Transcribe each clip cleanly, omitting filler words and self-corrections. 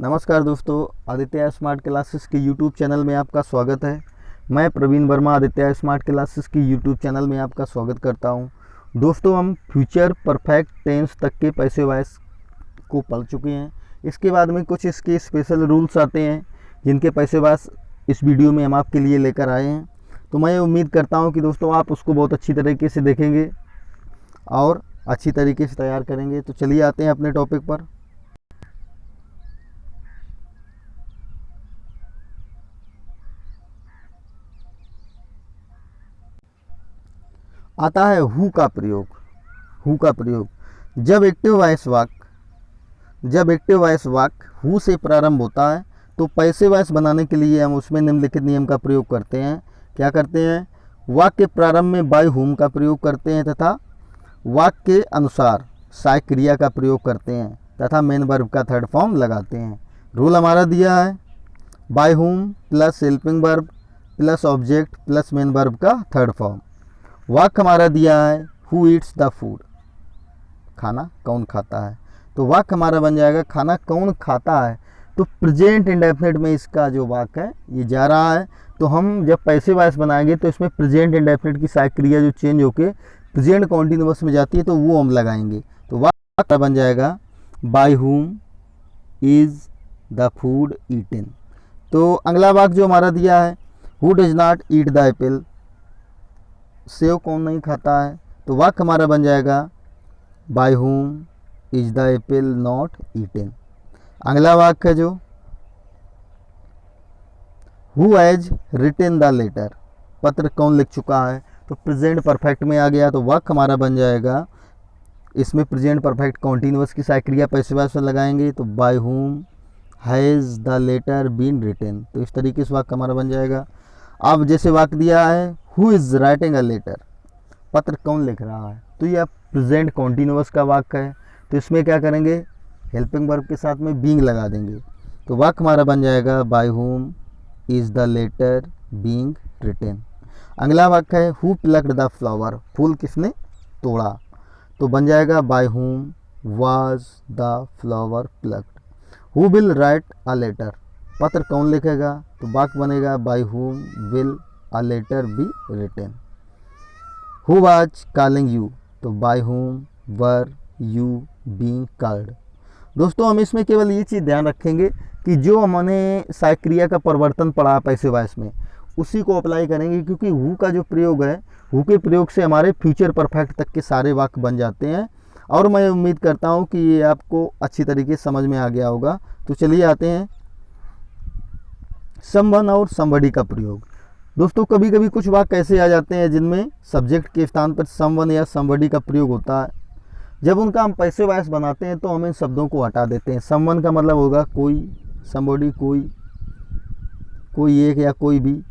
नमस्कार दोस्तों, Aditya smart classes के यूट्यूब चैनल में आपका स्वागत है। मैं प्रवीण वर्मा आदित्य स्मार्ट क्लासेस की यूट्यूब चैनल में आपका स्वागत करता हूं। दोस्तों, हम फ्यूचर परफेक्ट टेंस तक के पैसिव वॉइस को पढ़ चुके हैं। इसके बाद में कुछ इसके स्पेशल रूल्स आते हैं जिनके पैसिव वॉइस इस वीडियो में हम आपके लिए लेकर आए हैं। तो मैं उम्मीद करता हूँ कि दोस्तों आप उसको बहुत अच्छी तरीके से देखेंगे और अच्छी तरीके से तैयार करेंगे। तो चलिए आते हैं अपने टॉपिक पर। आता है हु का प्रयोग। हु का प्रयोग जब एक्टिव वॉइस वाक्य हु से प्रारंभ होता है तो पैसिव वॉइस बनाने के लिए हम उसमें निम्नलिखित नियम का प्रयोग करते हैं। क्या करते हैं? वाक्य के प्रारंभ में बाय हुम का प्रयोग करते हैं तथा वाक्य के अनुसार सहायक क्रिया का प्रयोग करते हैं तथा मेन वर्ब का थर्ड फॉर्म लगाते हैं। रूल हमारा दिया है by whom plus helping verb plus object plus main verb का थर्ड फॉर्म। वाक्य हमारा दिया है हु ईट्स द फूड, खाना कौन खाता है। तो वाक्य हमारा बन जाएगा खाना कौन खाता है। तो प्रेजेंट इंडेफिनिट में इसका जो वाक्य है ये जा रहा है। तो हम जब पैसिव वॉइस बनाएंगे तो इसमें प्रेजेंट इंडेफिनिट की सहायक क्रिया जो चेंज होके प्रेजेंट कॉन्टिन्यूअस में जाती है तो वो हम लगाएंगे। तो वाक्य बन जाएगा by whom is the food eaten. तो अगला वाक्य जो हमारा दिया है who does not eat the Apple, save कौन नहीं खाता है। तो वाक्य हमारा बन जाएगा by whom is the apple not eaten. अगला वाक्य है जो who has written the letter, पत्र कौन लिख चुका है। तो प्रेजेंट परफेक्ट में आ गया। तो वाक्य हमारा बन जाएगा, इसमें प्रेजेंट परफेक्ट कॉन्टिन्यूअस की सहायक क्रिया पैसिव वॉइस में लगाएंगे तो by whom has the letter been written. तो इस तरीके से वाक्य हमारा बन जाएगा। अब जैसे वाक्य दिया है who is writing a letter, पत्र कौन लिख रहा है। तो यह प्रेजेंट कॉन्टिन्यूअस का वाक्य है। तो इसमें क्या करेंगे, हेल्पिंग वर्ब के साथ में बीइंग लगा देंगे। तो वाक्य हमारा बन जाएगा by whom is the letter being written. अगला वाक्य है हु प्लक्ड द फ्लावर, फूल किसने तोड़ा। तो बन जाएगा by whom was the flower plucked. Who will write a letter, पत्र कौन लिखेगा। तो वाक्य बनेगा by whom will a letter be written. Who was calling you, तो by whom were you being called. दोस्तों, हम इसमें केवल ये चीज़ ध्यान रखेंगे कि जो हमने सहायक क्रिया का परिवर्तन पढ़ा पैसिव वॉइस में उसी को अप्लाई करेंगे, क्योंकि हु का जो प्रयोग है हु के प्रयोग से हमारे फ्यूचर परफेक्ट तक के सारे वाक्य बन जाते हैं। और मैं उम्मीद करता हूँ कि ये आपको अच्छी तरीके से समझ में आ गया होगा। तो चलिए आते हैं समवन और समबडी का प्रयोग। दोस्तों, कभी कभी कुछ वाक्य ऐसे आ जाते हैं जिनमें सब्जेक्ट के स्थान पर समवन या समबडी का प्रयोग होता है। जब उनका हम पैसिव वॉइस बनाते हैं तो हम इन शब्दों को हटा देते हैं। समवन का मतलब होगा कोई, समबडी कोई एक या कोई भी।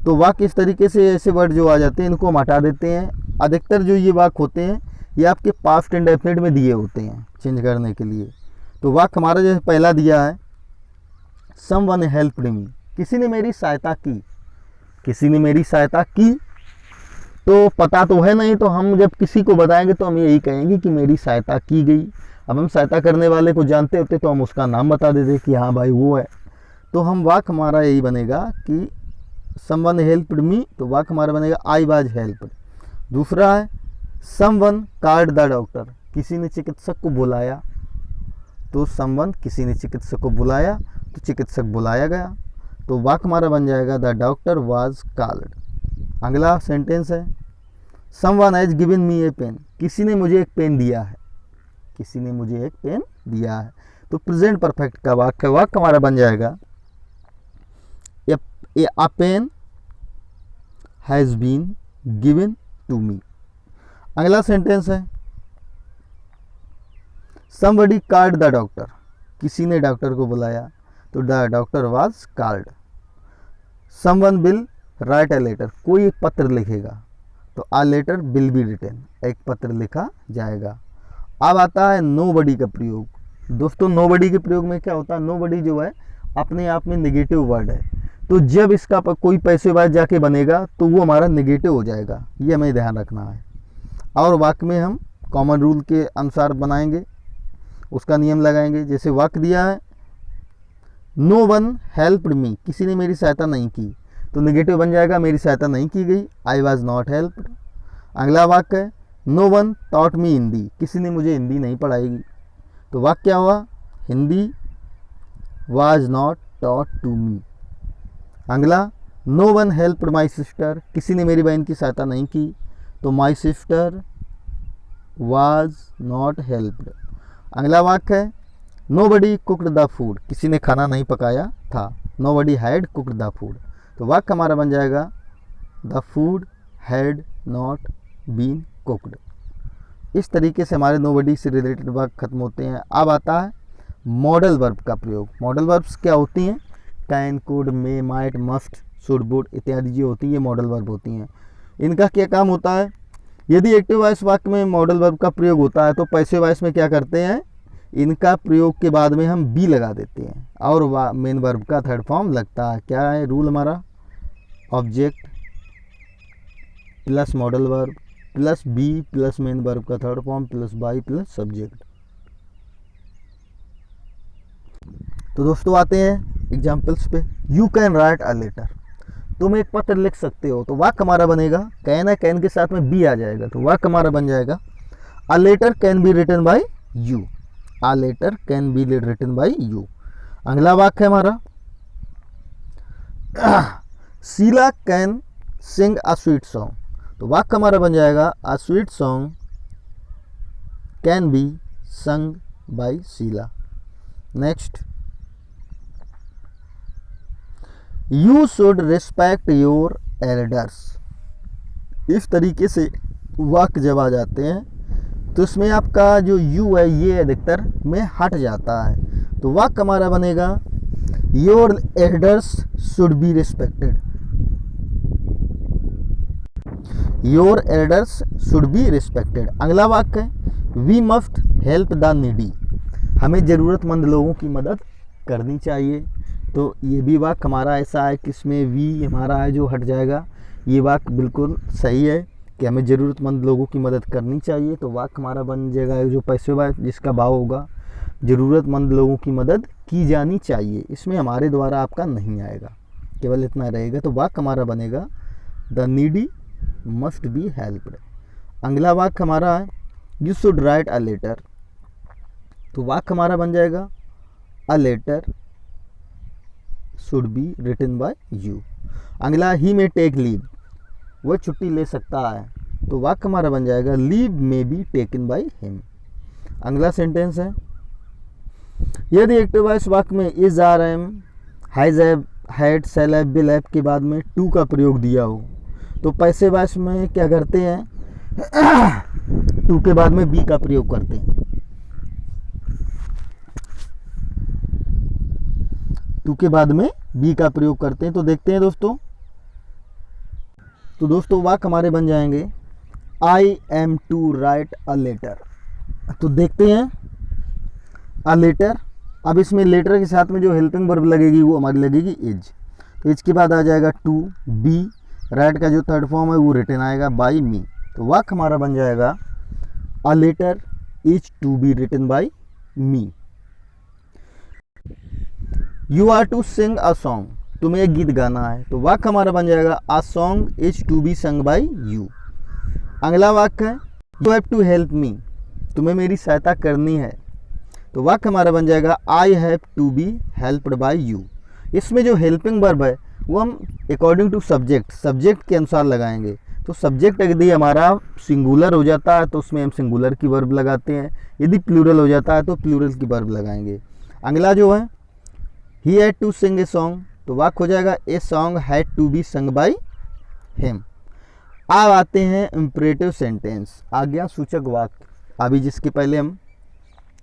तो वाक्य इस तरीके से ऐसे वर्ड जो आ जाते हैं इनको हम हटा देते हैं। अधिकतर जो ये वाक्य होते हैं ये आपके पास्ट इंडेफिनिट में दिए होते हैं चेंज करने के लिए। तो वाक्य हमारा जैसे पहला दिया है समवन हेल्प्ड मी, किसी ने मेरी सहायता की। किसी ने मेरी सहायता की तो पता तो है नहीं, तो हम जब किसी को बताएंगे तो हम यही कहेंगे कि मेरी सहायता की गई। अब हम सहायता करने वाले को जानते होते तो हम उसका नाम बता देते कि हाँ भाई वो है। तो हम वाक्य हमारा यही बनेगा कि समवन हेल्प्ड मी, तो वाक्य हमारा बनेगा आई वाज हेल्प्ड। दूसरा है समवन कॉल्ड द डॉक्टर, किसी ने चिकित्सक को बुलाया। तो समवन किसी ने चिकित्सक को बुलाया तो चिकित्सक बुलाया गया। तो वाक्य हमारा बन जाएगा द डॉक्टर वाज कॉल्ड। अगला सेंटेंस है someone has given me a pen, किसी ने मुझे एक पेन दिया है। किसी ने मुझे एक पेन दिया है। तो प्रेजेंट परफेक्ट का वाक्य हमारा बन जाएगा a pen has been given to me। अगला सेंटेंस है somebody called the doctor, किसी ने डॉक्टर को बुलाया। तो the doctor was called। someone will write a letter, कोई एक पत्र लिखेगा। तो a letter will be written, एक पत्र लिखा जाएगा। अब आता है nobody का प्रयोग। दोस्तों, nobody के प्रयोग में क्या होता है, nobody जो है अपने आप में नेगेटिव वर्ड है। तो जब इसका कोई पैसिव वॉइस जाके बनेगा तो वो हमारा नेगेटिव हो जाएगा, ये हमें ध्यान रखना है। और वाक्य में हम कॉमन रूल के अनुसार बनाएंगे, उसका नियम लगाएंगे। जैसे वाक्य दिया है नो वन हेल्प्ड मी, किसी ने मेरी सहायता नहीं की, तो नेगेटिव बन जाएगा मेरी सहायता नहीं की गई, आई वॉज नॉट हेल्प्ड। अगला वाक्य है no one taught me Hindi, किसी ने मुझे हिंदी नहीं पढ़ाएगी, तो वाक्य क्या हुआ, Hindi was not taught to me. अगला no one helped my sister, किसी ने मेरी बहन की सहायता नहीं की, तो my sister was not helped. अगला वाक्य है nobody cooked the food, किसी ने खाना नहीं पकाया था, nobody had cooked the food, तो वाक्य हमारा बन जाएगा the food had not been cooked. इस तरीके से हमारे नो बडी से रिलेटेड वाक्य खत्म होते हैं। अब आता है मॉडल वर्ब का प्रयोग। मॉडल वर्ब्स क्या होती हैं, can, could, may, might, must, should, would इत्यादि जो होती है मॉडल वर्ब होती हैं। इनका क्या काम होता है, यदि एक्टिव वॉइस वाक्य में मॉडल वर्ब का प्रयोग होता है तो पैसिव वॉइस में क्या करते हैं, इनका प्रयोग के बाद में हम बी लगा देते हैं और मेन वर्ब का थर्ड फॉर्म लगता है। क्या है रूल हमारा, object plus modal verb plus be plus main verb का third form plus by plus subject. तो दोस्तों आते हैं एग्जाम्पल्स पे। You can write a letter, तुम एक पत्र लिख सकते हो, तो वाक्य हमारा बनेगा, कैन है, कैन के साथ में बी आ जाएगा, तो वाक्य हमारा बन जाएगा a letter can be written by you, a letter can be written by you. अगला वाक्य है हमारा Sheela can sing a sweet song, तो वाक्य हमारा बन जाएगा a sweet song can be sung by Sheela. Next, you should respect your elders. इस तरीके से वाक्य जब आ जाते हैं तो इसमें आपका जो यू है ये अधिकतर में हट जाता है, तो वाक्य हमारा बनेगा your elders should be respected, your elders should be respected. अगला वाक्य है we must help the needy, हमें ज़रूरतमंद लोगों की मदद करनी चाहिए, तो ये भी वाक्य हमारा ऐसा है कि इसमें वी हमारा है जो हट जाएगा, ये वाक्य बिल्कुल सही है कि हमें ज़रूरतमंद लोगों की मदद करनी चाहिए, तो वाक्य हमारा बन जाएगा जो पैसिव है जिसका भाव होगा ज़रूरतमंद लोगों की मदद की जानी चाहिए, इसमें हमारे द्वारा आपका नहीं आएगा, केवल इतना रहेगा, तो वाक्य हमारा बनेगा the needy must be helped. अगला वाक्य हमारा है you should write a letter, तो वाक्य हमारा बन जाएगा a letter should be written by you. अगला ही मे टेक लीव, वह छुट्टी ले सकता है, तो वाक्य हमारा बन जाएगा leave may be taken by him. अगला सेंटेंस है यदि एक्टिव वॉइस वाक्य में is, are, am, has, have, had, shall have, will have के बाद में टू का प्रयोग दिया हो, तो पैसिव वॉइस में क्या करते हैं टू के बाद में बी का प्रयोग करते हैं, टू के बाद में बी का प्रयोग करते हैं। तो देखते हैं दोस्तों, तो दोस्तों वाक्य हमारे बन जाएंगे I am to write a letter, तो देखते हैं अ लेटर। अब इसमें लेटर के साथ में जो हेल्पिंग वर्ब लगेगी वो हमारी लगेगी इज, तो इज के बाद आ जाएगा टू, बी, राइट का जो थर्ड फॉर्म है वो रिटन आएगा बाई मी, तो वाक्य हमारा बन जाएगा a letter is to be written by me. You are to sing a song, तुम्हें एक गीत गाना है, तो वाक्य हमारा बन जाएगा a song is to be sung by you. अगला वाक्य है you have to help me, तुम्हें मेरी सहायता करनी है, तो वाक्य हमारा बन जाएगा I have to be helped by you. इसमें जो हेल्पिंग वर्ब है वो हम अकॉर्डिंग टू सब्जेक्ट, सब्जेक्ट के अनुसार लगाएंगे, तो सब्जेक्ट यदि हमारा सिंगुलर हो जाता है तो उसमें हम सिंगुलर की वर्ब लगाते हैं, यदि प्लूरल हो जाता है तो प्लूरल की वर्ब लगाएंगे। अगला जो है he had to sing a song, तो वाक्य हो जाएगा a song had to be sung by him. अब आते हैं इंपरेटिव सेंटेंस, आज्ञा सूचक वाक्य। अभी जिसके पहले हम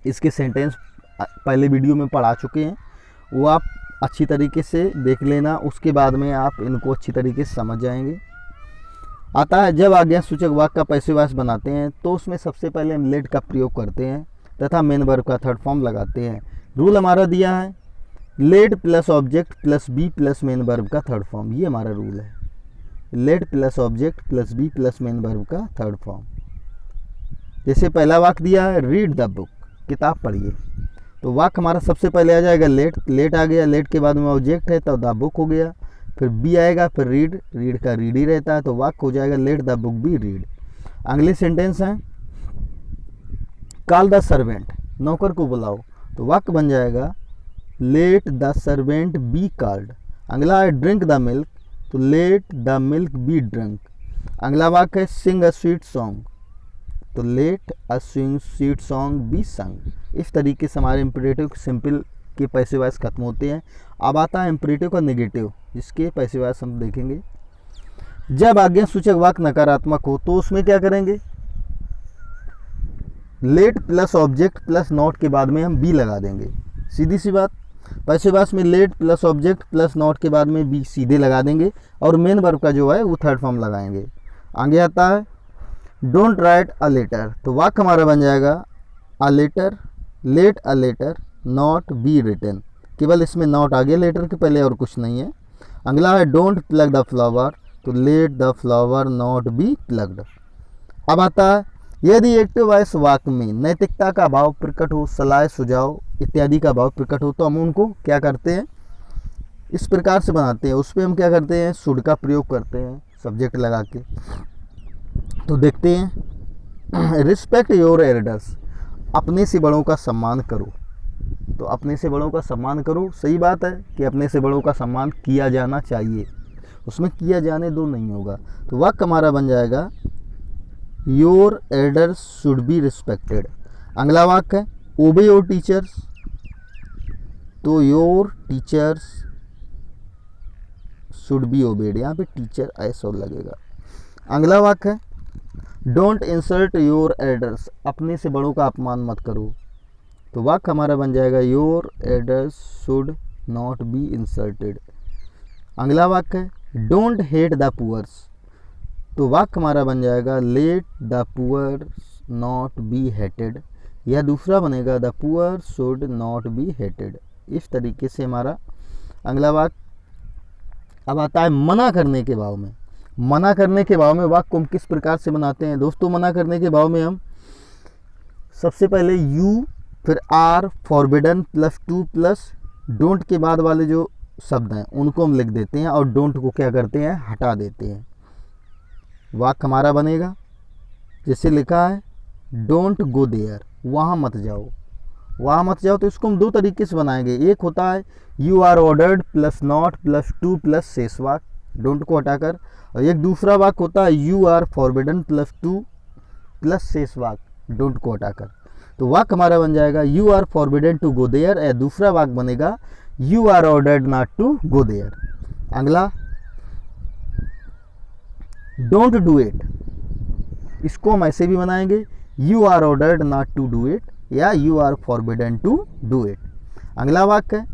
इसके सेंटेंस पहले वीडियो में पढ़ा चुके हैं, वो आप अच्छी तरीके से देख लेना, उसके बाद में आप इनको अच्छी तरीके से समझ जाएंगे। आता है जब आज्ञा सूचक वाक्य का पैसिव वॉइस बनाते हैं तो उसमें सबसे पहले हम लेट का प्रयोग करते हैं तथा मेन वर्ब का थर्ड फॉर्म लगाते हैं। रूल हमारा दिया है let plus object plus be plus main verb का थर्ड फॉर्म, ये हमारा रूल है, let plus object plus be plus main verb का थर्ड फॉर्म। जैसे पहला वाक्य दिया है रीड द बुक, किताब पढ़िए, तो वाक्य हमारा सबसे पहले आ जाएगा लेट, लेट आ गया, लेट के बाद में ऑब्जेक्ट है तो द बुक हो गया, फिर बी आएगा, फिर रीड, रीड का रीड ही रहता है, तो वाक्य हो जाएगा let the book be read. अगले सेंटेंस है कॉल द सर्वेंट, नौकर को बुलाओ, तो वाक्य बन जाएगा let the servant be called. अगला है ड्रिंक द मिल्क, तो let the milk be drink. अगला वाक्य है सिंग अ स्वीट सॉन्ग, तो let a sweet song be sung. इस तरीके से हमारे इम्परेटिव सिंपल के पैसिव वॉइस खत्म होते हैं। अब आता है इम्परेटिव का नेगेटिव, जिसके पैसिव वॉइस हम देखेंगे। जब आज्ञा सूचक वाक्य नकारात्मक हो तो उसमें क्या करेंगे, late plus object plus not के बाद में हम बी लगा देंगे, सीधी सी बात। पैसिव वॉइस में late plus object plus not के बाद में बी सीधे लगा देंगे और मेन वर्ब का जो है वो थर्ड फॉर्म लगाएंगे। आगे आता है डोंट राइट अ लेटर, तो वाक्य हमारा बन जाएगा a letter, let a letter not be written, केवल इसमें नॉट आ गया लेटर के पहले और कुछ नहीं है। अगला है डोंट प्लग द फ्लावर, तो let the flower not be plugged. अब आता है यदि एक्टिव वॉइस वाक्य में नैतिकता का भाव प्रकट हो, सलाह सुझाव इत्यादि का भाव प्रकट हो, तो हम उनको क्या करते हैं, इस प्रकार से बनाते हैं। उस पर हम क्या करते हैं, शुड का प्रयोग करते हैं सब्जेक्ट लगा के। तो देखते हैं रिस्पेक्ट योर एल्डर्स, अपने से बड़ों का सम्मान करो, तो अपने से बड़ों का सम्मान करो, सही बात है कि अपने से बड़ों का सम्मान किया जाना चाहिए, उसमें किया जाने दो नहीं होगा। तो वाक्य हमारा बन जाएगा your elders should be respected. अगला वाक्य है ओबे योर टीचर्स, तो your teachers should be obeyed, यहाँ पे टीचर ऐसा लगेगा। अगला वाक्य है डोंट इंसल्ट योर एल्डर्स, अपने से बड़ों का अपमान मत करो, तो वाक्य हमारा बन जाएगा your elders should not be insulted. अगला वाक्य है डोंट हेट द पुअर्स, तो वाक्य हमारा बन जाएगा let the poors not be hated, या दूसरा बनेगा the poor should not be hated. इस तरीके से हमारा अगला वाक्य। अब आता है मना करने के भाव में। मना करने के भाव में वाक्य को हम किस प्रकार से बनाते हैं दोस्तों, मना करने के भाव में हम सबसे पहले यू फिर are forbidden plus to plus don't के बाद वाले जो शब्द हैं उनको हम लिख देते हैं और डोंट को क्या करते हैं, हटा देते हैं। वाक्य हमारा बनेगा जैसे लिखा है डोंट गो देयर, वहाँ मत जाओ, वहाँ मत जाओ। तो इसको हम दो तरीके से बनाएंगे, एक होता है you are ordered plus not plus to plus शेष वाक्य डोंट को हटाकर, और एक दूसरा वाक्य होता है you are forbidden plus to plus शेष वाक्य डोंट को हटाकर। तो वाक्य हमारा बन जाएगा you are forbidden to go there, या दूसरा वाक्य बनेगा you are ordered not to go there. अगला डोंट डू इट, इसको हम ऐसे भी बनाएंगे you are ordered not to do it या you are forbidden to do it. अगला वाक्य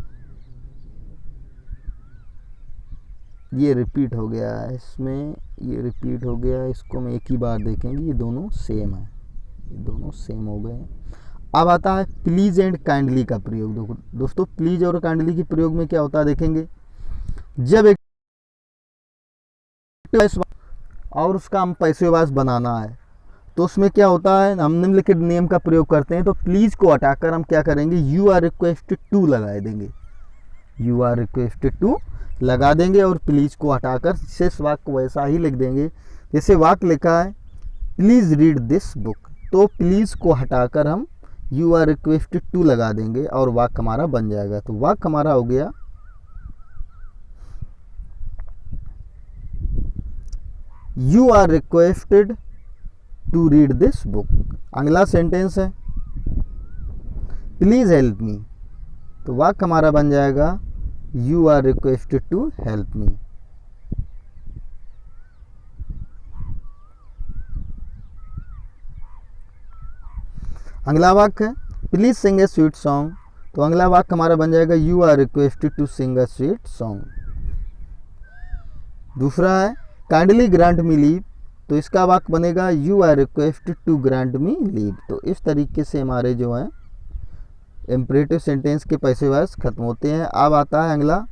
ये रिपीट हो गया है, इसमें ये रिपीट हो गया है, इसको हम एक ही बार देखेंगे, ये दोनों सेम है, ये दोनों सेम हो गए। अब आता है प्लीज एंड काइंडली का प्रयोग। दोस्तों प्लीज और काइंडली के प्रयोग में क्या होता है देखेंगे, जब एक और उसका हम पैसिव वॉइस बनाना है तो उसमें क्या होता है, हम निम्नलिखित नियम का प्रयोग करते हैं। तो प्लीज को हटाकर हम क्या करेंगे, यू आर रिक्वेस्टेड टू लगा देंगे, यू आर रिक्वेस्टेड टू लगा देंगे और प्लीज को हटाकर शेष वाक्य को वैसा ही लिख देंगे। जैसे वाक्य लिखा है प्लीज रीड दिस बुक, तो प्लीज को हटाकर हम यू आर रिक्वेस्टेड टू लगा देंगे और वाक्य हमारा बन जाएगा। तो वाक्य हमारा हो गया you are requested to read this book. अगला सेंटेंस है प्लीज हेल्प मी, तो वाक्य हमारा बन जाएगा you are requested to help me. अगला वाक्य है please sing a sweet song, तो अगला वाक्य हमारा बन जाएगा you are requested to sing a sweet song. दूसरा है काइंडली ग्रांट मी लीव, तो इसका वाक्य बनेगा you are requested to grant me leave. तो इस तरीके से हमारे जो हैं इम्परेटिव सेंटेंस के पैसिव वॉइस खत्म होते हैं। अब आता है अगला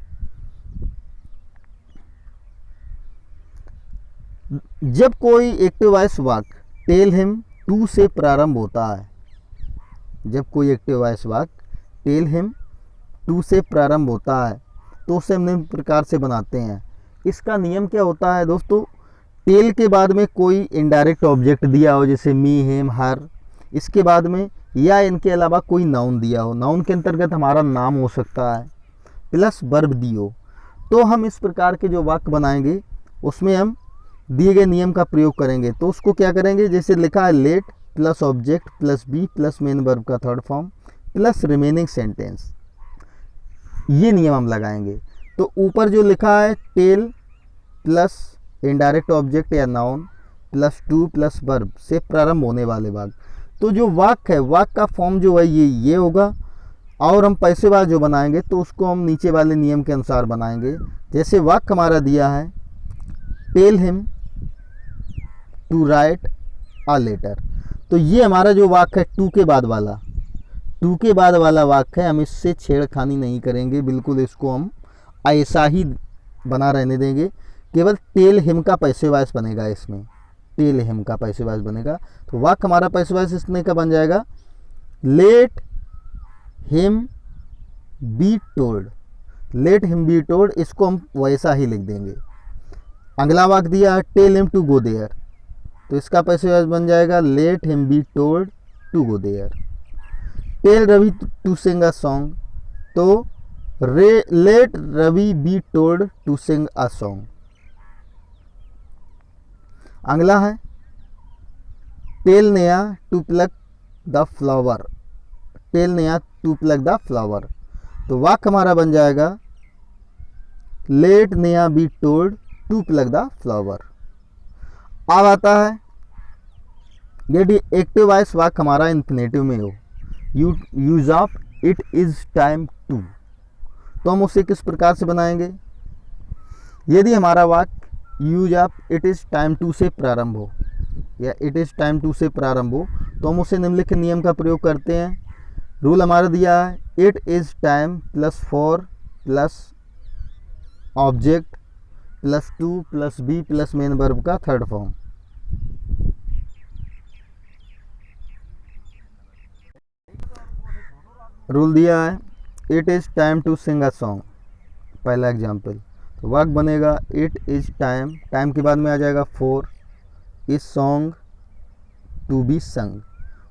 जब कोई एक्टिव वॉइस वाक्य टेल हिम टू से प्रारंभ होता है, जब कोई एक्टिव वॉइस वाक्य टेल हिम टू से प्रारंभ होता है तो उसे हम निम्न प्रकार से बनाते हैं। इसका नियम क्या होता है दोस्तों, टेल के बाद में कोई इनडायरेक्ट ऑब्जेक्ट दिया हो जैसे मी हिम हर, इसके बाद में या इनके अलावा कोई नाउन दिया हो, नाउन के अंतर्गत हमारा नाम हो सकता है, प्लस वर्ब दी हो, तो हम इस प्रकार के जो वाक्य बनाएंगे उसमें हम दिए गए नियम का प्रयोग करेंगे। तो उसको क्या करेंगे, जैसे लिखा है let plus object plus be plus main verb का third form plus remaining sentence, ये नियम हम लगाएंगे। तो ऊपर जो लिखा है टेल प्लस इनडायरेक्ट ऑब्जेक्ट या noun plus to plus verb से प्रारंभ होने वाले वाक्य, तो जो वाक्य है वाक्य का फॉर्म जो है ये होगा। और हम पैसेवार जो बनाएंगे तो उसको हम नीचे वाले नियम के अनुसार बनाएंगे। जैसे वाक्य हमारा दिया है tell him to write a letter, तो ये हमारा जो वाक्य है टू के बाद वाला वाक्य है, हम इससे छेड़खानी नहीं करेंगे, बिल्कुल इसको हम ऐसा ही बना रहने देंगे। केवल टेल हिम का पैसेवाइज बनेगा, इसमें टेल हिम का पैसेवाइज बनेगा। तो वाक्य हमारा पैसेवाइज इसमें का बन जाएगा let him be told, late him be told, इसको हम वैसा ही लिख देंगे। अगला वाक्य दिया है tell him to go there, तो इसका पैसेवाइज बन जाएगा let him be told to go there. Tell Ravi to sing a song, तो let Ravi be told to sing a song. अगला है tell Neha to pluck the flower, tell Neha to pluck the flower, तो वाक्य हमारा बन जाएगा let Neha be told to pluck the flower. अब आता है यदि एक्टिव वॉइस वाक्य हमारा इन्फिनेटिव में हो, use of it is time to, तो हम उसे किस प्रकार से बनाएंगे। यदि हमारा वाक्य use of it is time to से प्रारंभ हो या इट इज टाइम टू से प्रारंभ हो, तो हम उसे निम्नलिखित नियम का प्रयोग करते हैं। रूल हमारा दिया है it is time plus for plus object plus to plus be plus main verb का थर्ड फॉर्म। रूल दिया है it is time to sing a song, पहला एग्जाम्पल, तो वाक्य बनेगा इट इज टाइम, टाइम के बाद में आ जाएगा for is song to be sung,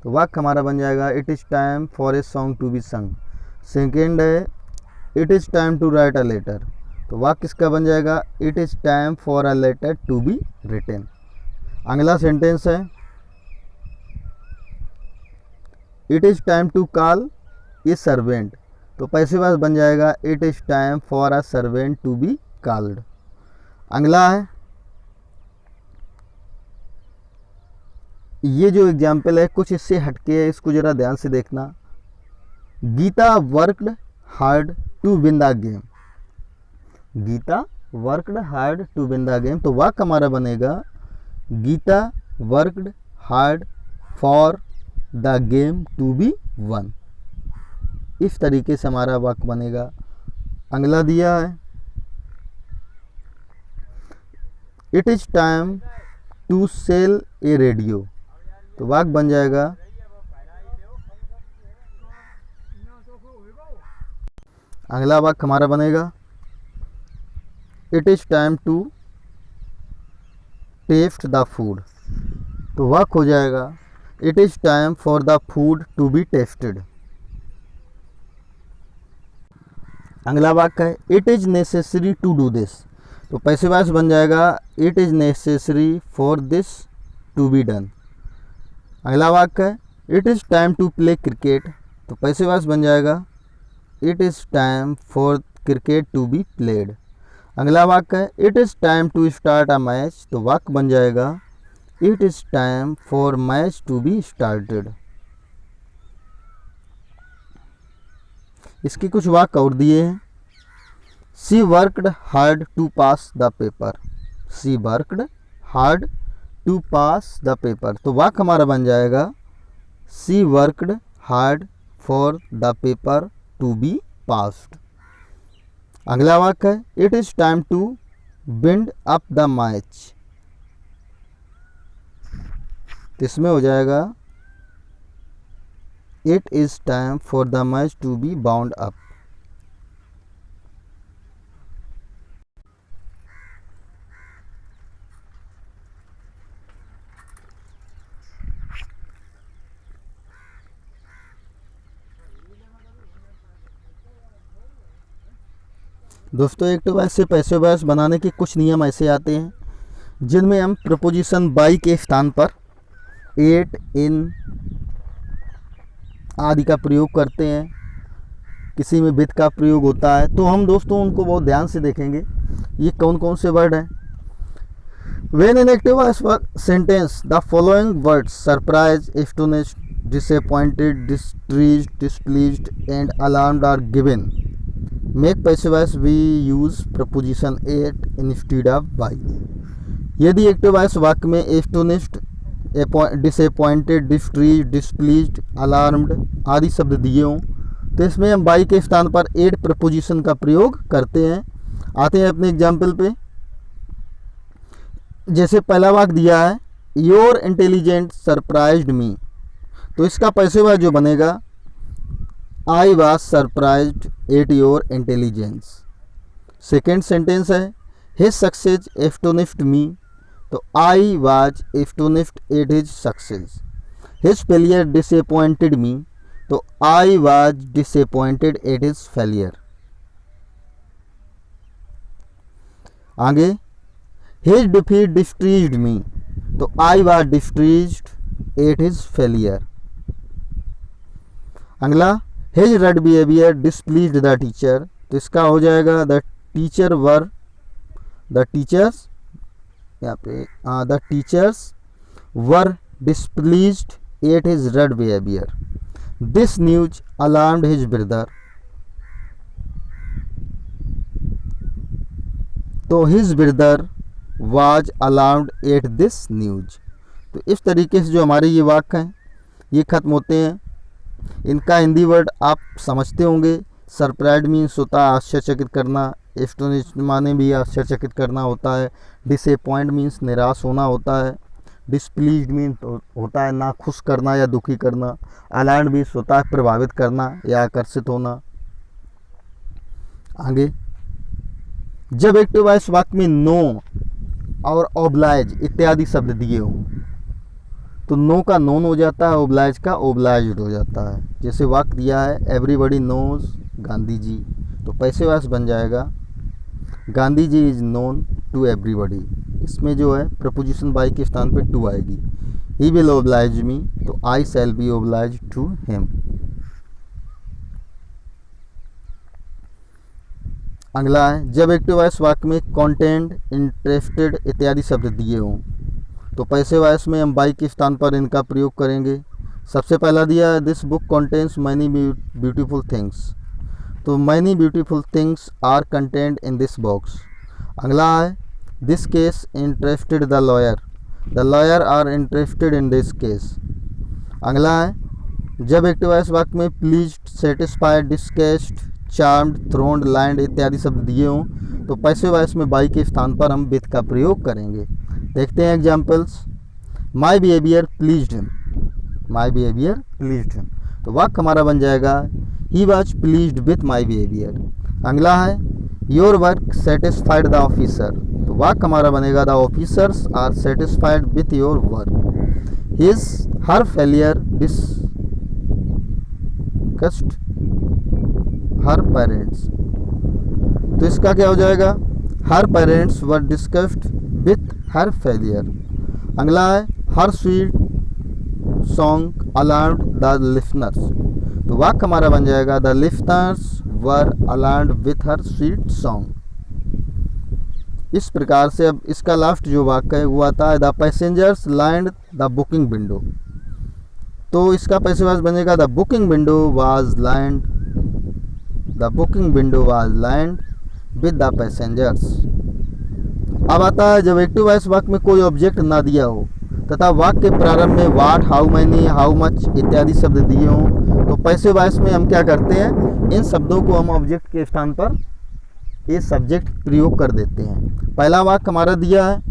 तो वाक्य हमारा बन जाएगा it is time for a song to be sung. Second है it is time to write a letter, तो वाक्य इसका बन जाएगा it is time for a letter to be written. अगला सेंटेंस है it is time to call a servant, तो passive voice बन जाएगा it is time for a servant to be called. अगला है ये जो एग्जाम्पल है कुछ इससे हटके है, इसको जरा ध्यान से देखना। Gita worked hard to win the game, Gita worked hard to win the game, तो वाक्य हमारा बनेगा Gita worked hard for the game to be won, इस तरीके से हमारा वाक्य बनेगा। अगला दिया है it is time to sell a radio, तो वाक्य बन जाएगा अगला वाक्य हमारा बनेगा it is time to test the food, तो वाक्य हो जाएगा it is time for the food to be tested. अगला वाक्य है it is necessary to do this, तो पैसेवाइज बन जाएगा it is necessary for this to be done. अगला वाक्य है it is time to play cricket, तो पैसेवाइज बन जाएगा it is time for cricket to be played. अगला वाक्य है it is time to start a match, तो वाक्य बन जाएगा it is time for match to be started. इसके कुछ वाक्य और दिए हैं। She worked hard to pass the paper, she worked hard to pass the paper, तो वाक्य हमारा बन जाएगा she worked hard for the paper to be passed. अगला वाक्य है it is time to bind up the match, इसमें हो जाएगा it is time for the match to be bound up. दोस्तों एक्टिव वॉइस से पैसिव वॉइस बनाने के कुछ नियम ऐसे आते हैं जिनमें हम प्रपोजिशन बाई के स्थान पर एट, इन आदि का प्रयोग करते हैं, किसी में विथ का प्रयोग होता है। तो हम दोस्तों उनको बहुत ध्यान से देखेंगे ये कौन कौन से वर्ड हैं। When in active voice sentence, the following words surprised, astonished, disappointed, distressed, displeased, and alarmed are given. Make passive voice we use preposition at instead of by. यदि एक्टिव वॉइस वाक्य में एस्टोनिश्ड, डिसअपॉइंटेड, डिस्ट्रीज, डिस्प्लीज्ड, अलार्म्ड आदि शब्द दिए हों तो इसमें हम बाई के स्थान पर एड प्रपोजिशन का प्रयोग करते हैं। आते हैं अपने एग्जाम्पल पे। जैसे पहला वाक्य दिया है योर इंटेलिजेंट सरप्राइज्ड मी, तो इसका पैसिव वॉइस जो बनेगा I was surprised at your intelligence. Second sentence है हिज सक्सेस एस्टोनिश्ड मी, तो I was astonished at his success. His failure disappointed me, तो I was disappointed at his failure. आगे his defeat distressed me, तो I was distressed at his failure. अगला his rude behaviour displeased the teacher, तो इसका हो जाएगा the teacher were, the teachers यहाँ पे the teachers were displeased at his rude behaviour. This news alarmed his brother, तो his brother was alarmed at this news. तो इस तरीके से जो हमारे ये वाक्य हैं ये खत्म होते हैं। इनका हिंदी वर्ड आप समझते होंगे। सरप्राइज्ड मीन्स होता है आश्चर्यचकित करना, एस्टोनिश्ड माने भी आश्चर्यचकित करना होता है, डिसअपॉइंट मीन्स निराश होना होता है, डिसप्लीज्ड मीन्स होता है नाखुश करना या दुखी करना, अलार्म्ड मीन्स होता है प्रभावित करना या आकर्षित होना। आगे जब एक्टिव वॉइस वाक्य में नो और ओब्लाइज इत्यादि शब्द दिए हों तो नो का नोन हो जाता है, ओब्लाइज का ओब्लाइज्ड हो जाता है। जैसे वाक्य दिया है एवरीबॉडी नोज गांधी जी, तो पैसिव वॉइस बन जाएगा Gandhi ji is known to everybody. इसमें जो है प्रपोजिशन बाई के स्थान पे टू आएगी। ही विल ओब्लाइज मी, तो I shall be obliged to him. अगला है जब एक्टिव वॉइस वाक्य में कंटेंट, इंटरेस्टेड इत्यादि शब्द दिए हों तो पैसिव वॉइस में हम बाई के स्थान पर इनका प्रयोग करेंगे। सबसे पहला दिया है this book contains many beautiful things, तो many beautiful things are content in this box. अगला है this case interested the lawyer are interested in this case. अगला है जब एक्टिव वॉइस वाक्य में pleased, satisfied, discussed, charmed, thronged, land इत्यादि शब्द दिए हों तो पैसिव वॉइस में बाई के स्थान पर हम विथ का प्रयोग करेंगे। देखते हैं examples. My behaviour pleased him, my behaviour pleased him, तो वाक्य हमारा बन जाएगा he was pleased with my behaviour. अगला है your work satisfied the officer, तो वाक्य हमारा बनेगा the officers are satisfied with your work. His her failure discussed her parents, तो इसका क्या हो जाएगा her parents were discussed with her failure. अगला है her sweet song alarmed the listeners, तो वाक्य हमारा बन जाएगा the listeners were alarmed with her sweet song. इस प्रकार से अब इसका लास्ट जो वाक्य है वो आता है the passengers lined the booking window, तो इसका पैसिव वॉइस बनेगा the booking window was lined, the booking window was lined with the passengers. अब आता है जब एक्टिव वॉइस वाक्य में कोई ऑब्जेक्ट ना दिया हो तथा वाक्य के प्रारंभ में वाट, हाउ मैनी, हाउ मच इत्यादि शब्द दिए हों तो पैसिव वॉइस में हम क्या करते हैं इन शब्दों को हम ऑब्जेक्ट के स्थान पर ये सब्जेक्ट प्रयोग कर देते हैं। पहला वाक्य हमारा दिया है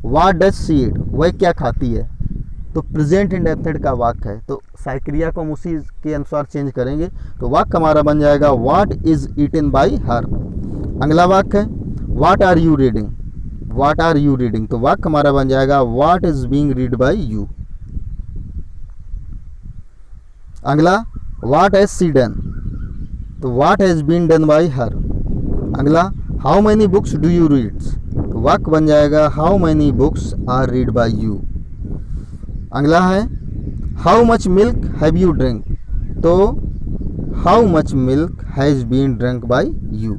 वाट डज शी ईट, वह क्या खाती है, तो प्रेजेंट इंडेफिनिट का वाक्य है, तो साइक्रिया को हम उसी के अनुसार चेंज करेंगे। तो वाक्य हमारा बन जाएगा what is eaten by her. अगला वाक्य है what are you reading, what are you reading, तो वाक्य हमारा बन जाएगा what is being read by you. अगला व्हाट हैज सी डन, तो what has been done by her. अगला how many books do you read, तो वाक्य बन जाएगा how many books are read by you. अगला है how much milk have you drink, तो how much milk has been drunk by you.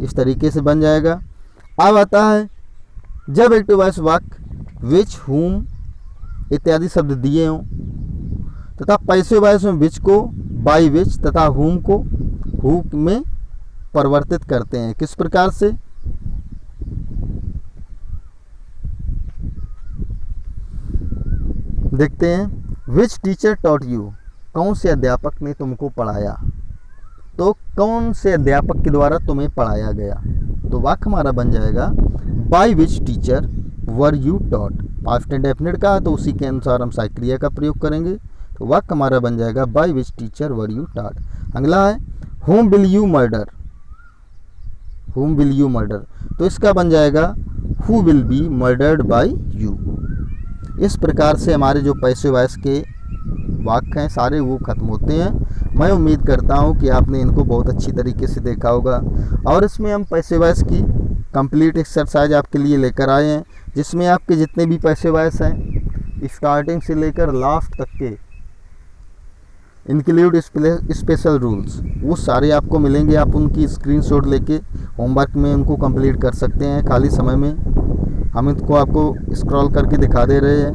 इस तरीके से बन जाएगा। अब आता है जब एक्टिव वॉइस वाक्य विच, हुम इत्यादि शब्द दिए हों तथा पैसिव वॉइस में विच को बाय विच तथा हुम को हु में परिवर्तित करते हैं। किस प्रकार से, देखते हैं। विच टीचर टॉट यू, कौन से अध्यापक ने तुमको पढ़ाया, तो कौन से अध्यापक के द्वारा तुम्हें पढ़ाया गया, तो वाक्य हमारा बन जाएगा by which teacher were you taught. Past indefinite का तो उसी के अनुसार हम साइक्रिया का प्रयोग करेंगे, तो वाक्य हमारा बन जाएगा by which teacher were you taught. अगला है whom will you murder, whom will you murder, तो इसका बन जाएगा who will be murdered by you। इस प्रकार से हमारे जो पैसिव वॉइस के वाक्य हैं सारे वो खत्म होते हैं। मैं उम्मीद करता हूँ कि आपने इनको बहुत अच्छी तरीके से देखा होगा, और इसमें हम पैसिव वॉइस की कंप्लीट एक्सरसाइज आपके लिए लेकर आए हैं, जिसमें आपके जितने भी पैसिव वॉइस हैं स्टार्टिंग से लेकर लास्ट तक के इंक्लूड स्पेशल रूल्स वो सारे आपको मिलेंगे। आप उनकी स्क्रीनशॉट लेके होमवर्क में उनको कंप्लीट कर सकते हैं खाली समय में। हम इनको आपको स्क्रॉल करके दिखा दे रहे हैं।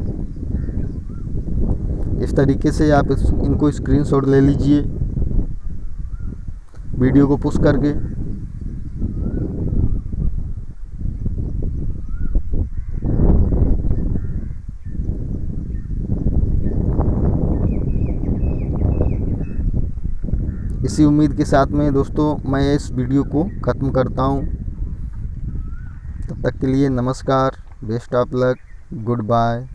इस तरीके से आप इनको स्क्रीनशॉट ले लीजिए वीडियो को पुश करके। इसी उम्मीद के साथ में दोस्तों मैं इस वीडियो को ख़त्म करता हूँ। तब तक के लिए नमस्कार, best of luck, good bye.